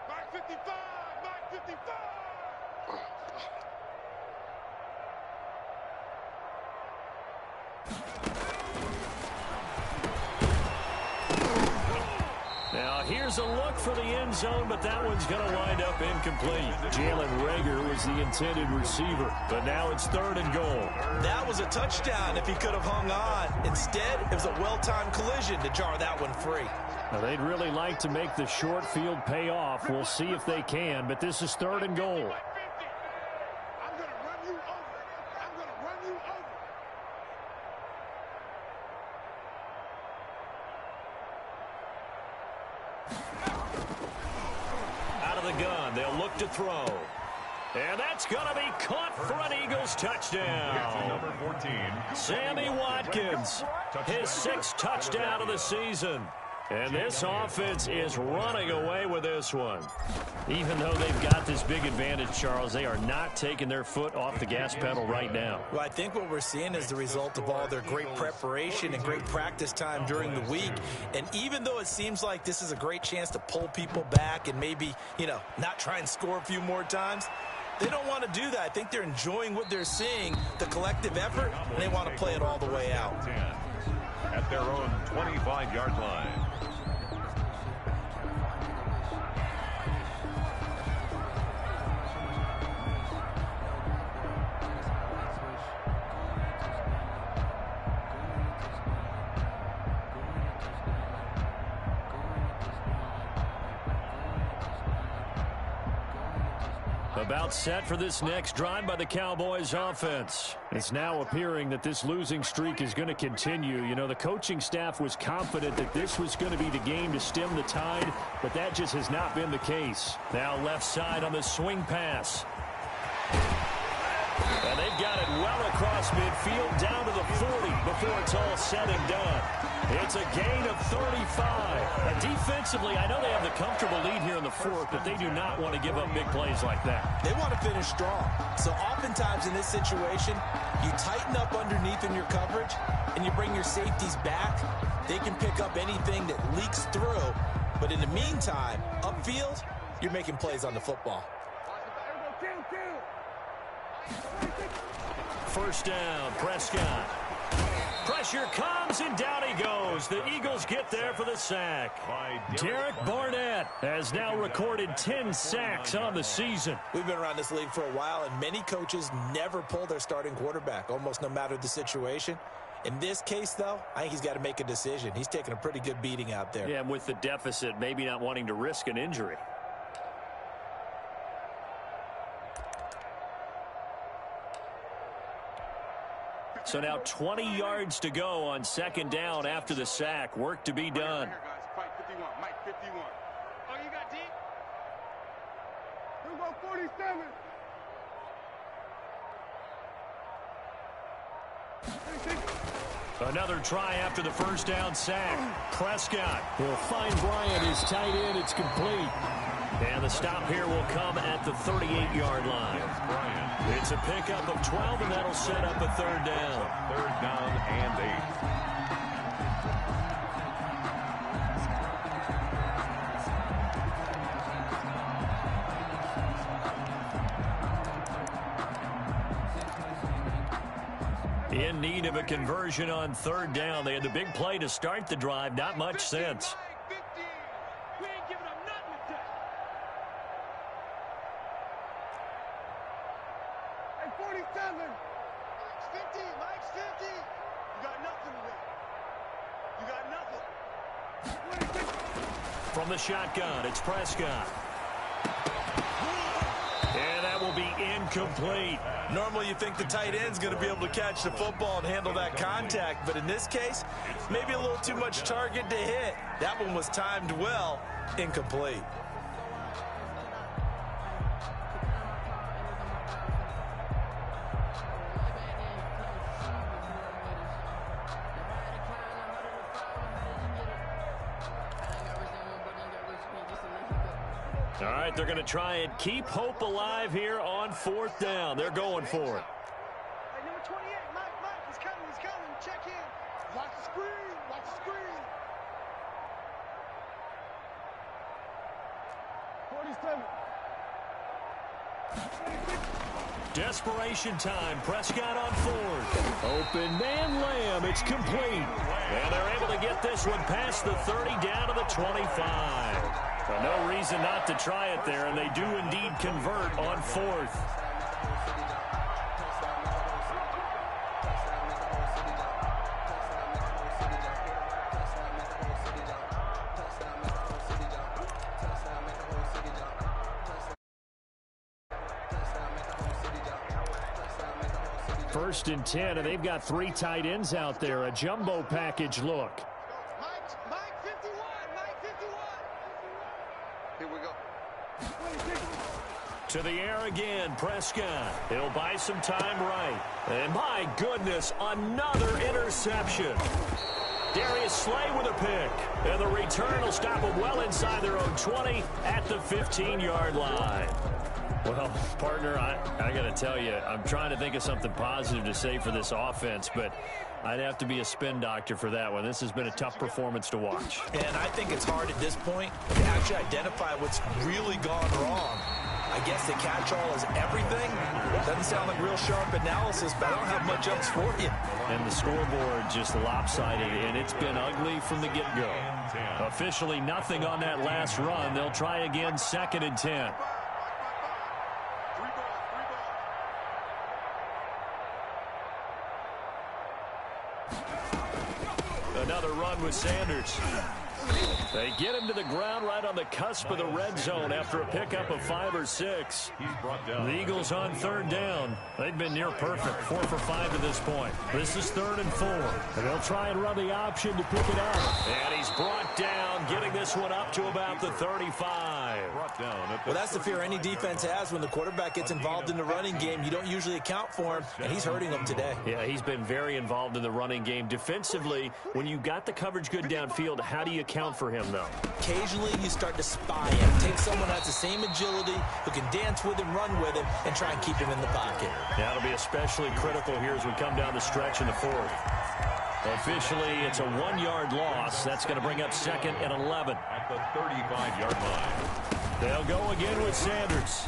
Mike 55. Mike 55. Now Now here's a look for the end zone, but that one's going to wind up incomplete. Jalen Reagor was the intended receiver, but now it's 3rd and goal. That was a touchdown if he could have hung on. Instead, it was a well-timed collision to jar that one free. Now, they'd really like to make the short field pay off. We'll see if they can, but this is 3rd and goal. I'm going to run you over. I'm going to run you over. Out of the gun, they'll look to throw. And that's going to be caught for an Eagles touchdown. Number 14. Sammy Watkins, his 6th touchdown of the season. And this offense is running away with this one. Even though they've got this big advantage, Charles, they are not taking their foot off the gas pedal right now. Well, I think what we're seeing is the result of all their great preparation and great practice time during the week. And even though it seems like this is a great chance to pull people back and maybe, not try and score a few more times, they don't want to do that. I think they're enjoying what they're seeing, the collective effort, and they want to play it all the way out. At their own 25-yard line. About set for this next drive by the Cowboys offense. It's now appearing that this losing streak is going to continue. The coaching staff was confident that this was going to be the game to stem the tide, but that just has not been the case. Now left side on the swing pass. And they've got it well across midfield down to the 40 before it's all said and done. It's a gain of 35. And defensively, I know they have the comfortable lead here in the 4th, but they do not want to give up big plays like that. They want to finish strong. So oftentimes in this situation, you tighten up underneath in your coverage, and you bring your safeties back. They can pick up anything that leaks through. But in the meantime, upfield, you're making plays on the football. 1st down, Prescott. Pressure comes, and down he goes. The Eagles get there for the sack. Derek Barnett has now recorded 10 sacks on the season. We've been around this league for a while, and many coaches never pull their starting quarterback, almost no matter the situation. In this case, though, I think he's got to make a decision. He's taking a pretty good beating out there. Yeah, and with the deficit, maybe not wanting to risk an injury. So now 20 yards to go on 2nd down after the sack. Work to be done. Here, guys. Fight 51. Mike 51. Oh, you got deep? Here we go, 47. Another try after the 1st down sack. Prescott will find Bryant, his tight end. It's complete. And the stop here will come at the 38-yard line. It's a pickup of 12, and that'll set up a 3rd down. 3rd down and 8. In need of a conversion on 3rd down. They had the big play to start the drive. Not much sense. We ain't giving up nothing today. Hey, 47. Mike's 50. Mike's 50. You got nothing today. You got nothing. From the shotgun, it's Prescott. And that will be incomplete. Normally you think the tight end's going to be able to catch the football and handle that contact, but in this case, maybe a little too much target to hit. That one was timed well, incomplete. All right, they're going to try and keep hope alive here on 4th down. They're going for it. Hey, number 28, Mike, he's coming, check in. Watch the screen, watch the screen. 47. Desperation time. Prescott on fourth. Open man Lamb. It's complete. And they're able to get this one past the 30 down to the 25. Well, no reason not to try it there, and they do indeed convert on fourth. First and 10, and they've got 3 tight ends out there. A jumbo package look. Mike 51, Mike 51. Here we go. To the air again, Prescott. He'll buy some time right. And my goodness, another interception. Darius Slay with a pick. And the return will stop them well inside their own 20 at the 15-yard line. Well, partner, I got to tell you, I'm trying to think of something positive to say for this offense, but I'd have to be a spin doctor for that one. This has been a tough performance to watch. And I think it's hard at this point to actually identify what's really gone wrong. I guess the catch-all is everything. Doesn't sound like real sharp analysis, but I don't have much else for you. And the scoreboard just lopsided, and it's been ugly from the get-go. Officially nothing on that last run. They'll try again, 2nd and 10. Another run with Sanders. They get him to the ground right on the cusp of the red zone after a pickup of 5 or 6. The Eagles on 3rd down. They've been near perfect, 4 for 5 to this point. This is 3rd and 4. And they'll try and run the option to pick it up. And he's brought down, getting this one up to about the 35. Well, that's the fear any defense has when the quarterback gets involved in the running game. You don't usually account for him, and he's hurting them today. Yeah, he's been very involved in the running game. Defensively, when you got the coverage good downfield, how do you account for him, though? Occasionally, you start to spy him. Take someone that has the same agility, who can dance with him, run with him, and try and keep him in the pocket. That'll be especially critical here as we come down the stretch in the 4th. Officially, it's a 1-yard loss. That's going to bring up 2nd and 11. At the 35-yard line. They'll go again with Sanders.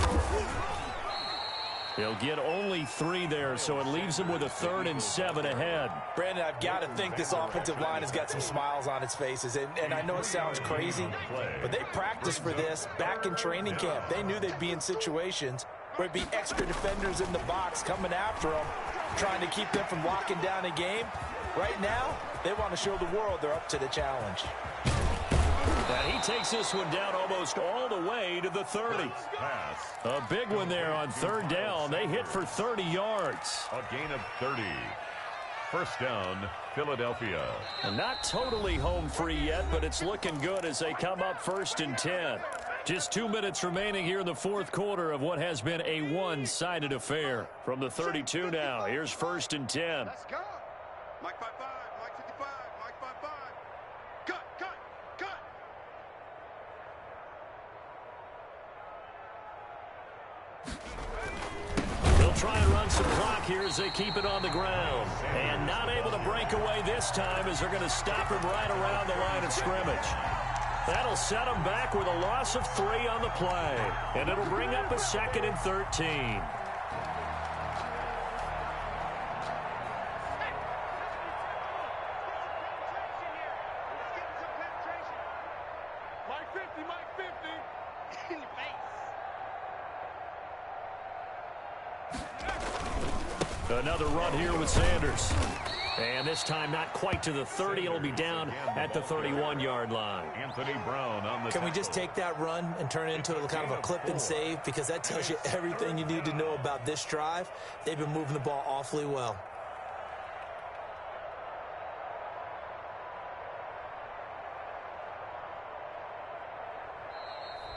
He'll get only 3 there, so it leaves him with a 3rd and 7 ahead. Brandon, I've got to think this offensive line has got some smiles on its faces. And I know it sounds crazy, but they practiced for this back in training camp. They knew they'd be in situations where it'd be extra defenders in the box coming after them, trying to keep them from locking down a game. Right now, they want to show the world they're up to the challenge. And he takes this one down almost all the way to the 30. A big one there on 3rd down. They hit for 30 yards. A gain of 30. First down, Philadelphia. And not totally home free yet, but it's looking good as they come up 1st and 10. Just 2 minutes remaining here in the 4th quarter of what has been a one-sided affair. From the 32 now, here's 1st and 10. Let's go. Mike 55, Mike 55, Mike 55. Cut, cut, cut. They'll try and run some clock here as they keep it on the ground. And not able to break away this time as they're going to stop him right around the line of scrimmage. That'll set them back with a loss of 3 on the play. And it'll bring up a 2nd and 13. Mike 50, Mike 50. In your face. Another run here with Sanders. And this time not quite to the 30. It'll be down at the 31-yard line. Anthony Brown on the Can we just take that run and turn it into a kind of a clip and save? Because that tells you everything you need to know about this drive. They've been moving the ball awfully well.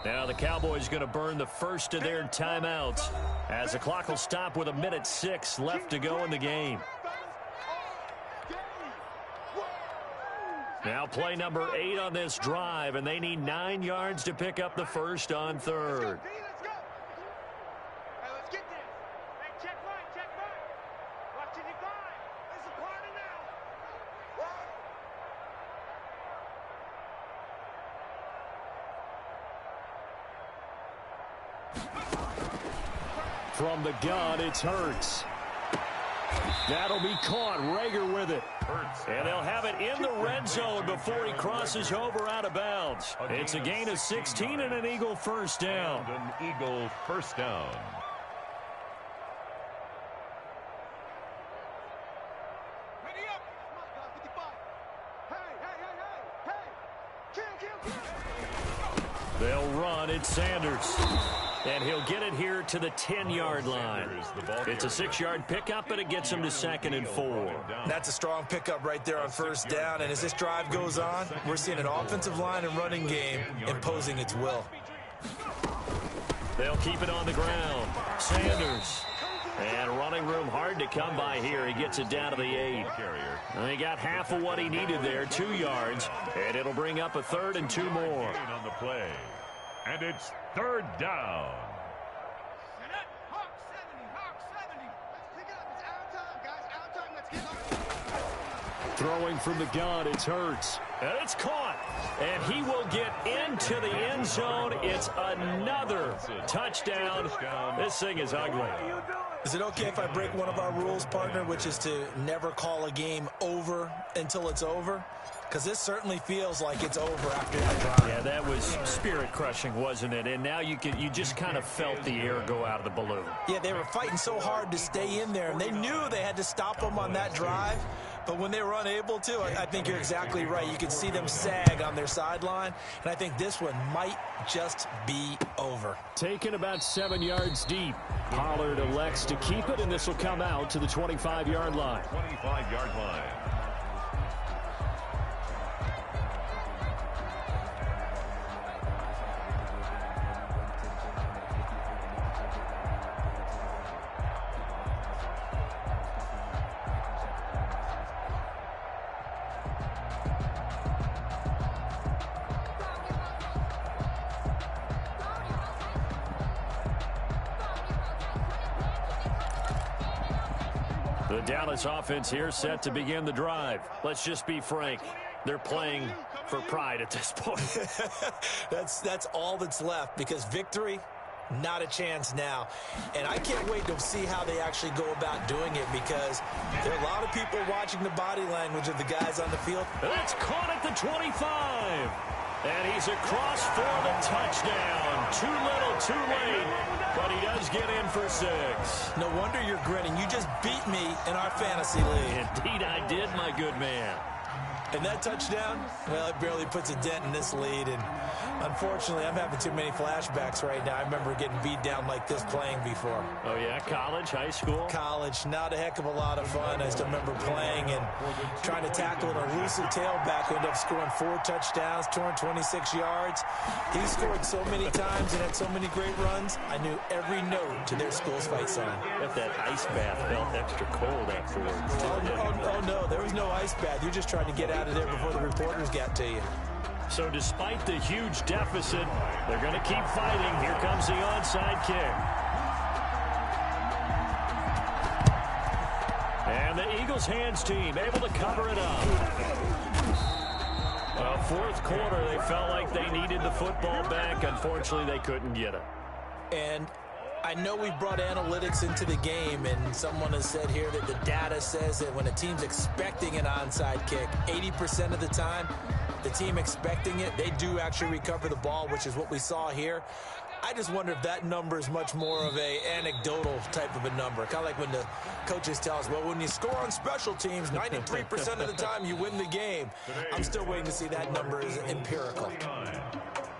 Now the Cowboys going to burn the first of their timeouts as the clock will stop with 1:06 left to go in the game. Now play number 8 on this drive, and they need 9 yards to pick up the first on 3rd. Let's go. Hey, let's get this. Hey, check right, check right. Watch it divide. It's a party now. From the gun, it's Hurts. That'll be caught. Rager with it. And they'll have it in the red zone before he crosses over out of bounds. It's a gain of 16 and an Eagle first down. An Eagle first down. Ready up. Come on, 55. Hey. Kill. They'll run. It's Sanders. And he'll get it here to the 10-yard line. It's a 6-yard pickup, but it gets him to 2nd and 4. That's a strong pickup right there on first down. And as this drive goes on, we're seeing an offensive line and running game imposing its will. They'll keep it on the ground. Sanders. And running room hard to come by here. He gets it down to the 8. And he got half of what he needed there, 2 yards. And it'll bring up a 3rd and 2 more. On the play. And it's 3rd down. Hawk 70. Let's pick it up. It's out time, guys. Out time. Let's get up. Throwing from the gun, it's Hurts. And it's caught. And he will get into the end zone. It's another touchdown. This thing is ugly. Is it okay if I break one of our rules, partner, which is to never call a game over until it's over? Because this certainly feels like it's over after that drive. Yeah, that was spirit-crushing, wasn't it? And now you just kind of felt the air go out of the balloon. Yeah, they were fighting so hard to stay in there, and they knew they had to stop them on that drive. But when they were unable to, I think you're exactly right. You could see them sag on their sideline, and I think this one might just be over. Taken about 7 yards deep. Pollard elects to keep it, and this will come out to the 25-yard line. 25-yard line. The Dallas offense here set to begin the drive. Let's just be frank. They're playing for pride at this point. That's all that's left, because victory, not a chance now. And I can't wait to see how they actually go about doing it, because there are a lot of people watching the body language of the guys on the field. That's caught at the 25. And he's across for the touchdown. Too little, too late. But he does get in for 6. No wonder you're grinning. You just beat me in our fantasy league. Indeed I did, my good man. And that touchdown, well, it barely puts a dent in this lead. And unfortunately, I'm having too many flashbacks right now. I remember getting beat down like this playing before. Oh, yeah? College, high school? College, not a heck of a lot of fun. I still remember playing and trying to tackle an elusive tailback who ended up scoring 4 touchdowns, 226 yards. He scored so many times and had so many great runs, I knew every note to their school's fight song. If that ice bath felt extra cold afterwards. Oh, no, there was no ice bath. You're just trying to get out of there before the reporters got to you. So despite the huge deficit, they're going to keep fighting. Here comes the onside kick. And the Eagles hands team able to cover it up. Fourth quarter, they felt like they needed the football back. Unfortunately, they couldn't get it. And I know we brought analytics into the game, and someone has said here that the data says that when a team's expecting an onside kick, 80% of the time, the team expecting it, they do actually recover the ball, which is what we saw here. I just wonder if that number is much more of a anecdotal type of a number. Kind of like when the coaches tell us, well, when you score on special teams, 93% of the time you win the game. I'm still waiting to see that number is empirical.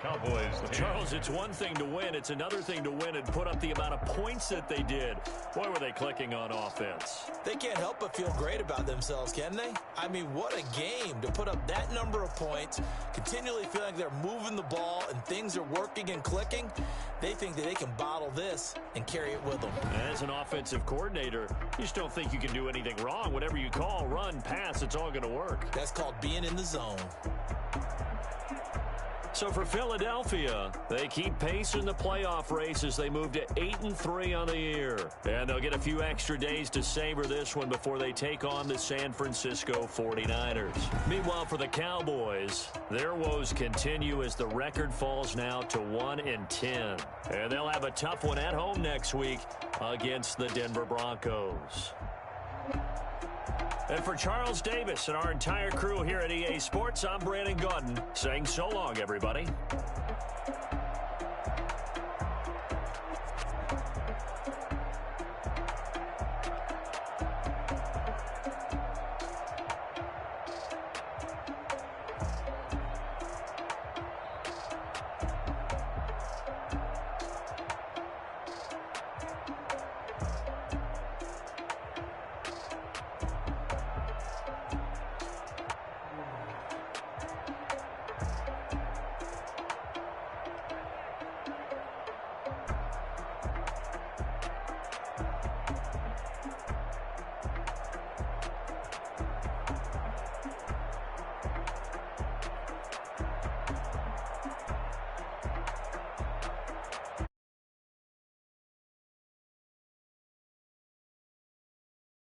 Cowboys. Charles, it's one thing to win. It's another thing to win and put up the amount of points that they did. Boy, were they clicking on offense. They can't help but feel great about themselves, can they? I mean, what a game to put up that number of points, continually feeling like they're moving the ball and things are working and clicking. They think that they can bottle this and carry it with them. As an offensive coordinator, you just don't think you can do anything wrong. Whatever you call, run, pass, it's all going to work. That's called being in the zone. So for Philadelphia, they keep pace in the playoff race as they move to 8-3 on the year. And they'll get a few extra days to savor this one before they take on the San Francisco 49ers. Meanwhile, for the Cowboys, their woes continue as the record falls now to 1-10. And they'll have a tough one at home next week against the Denver Broncos. And for Charles Davis and our entire crew here at EA Sports, I'm Brandon Gaudin saying so long, everybody.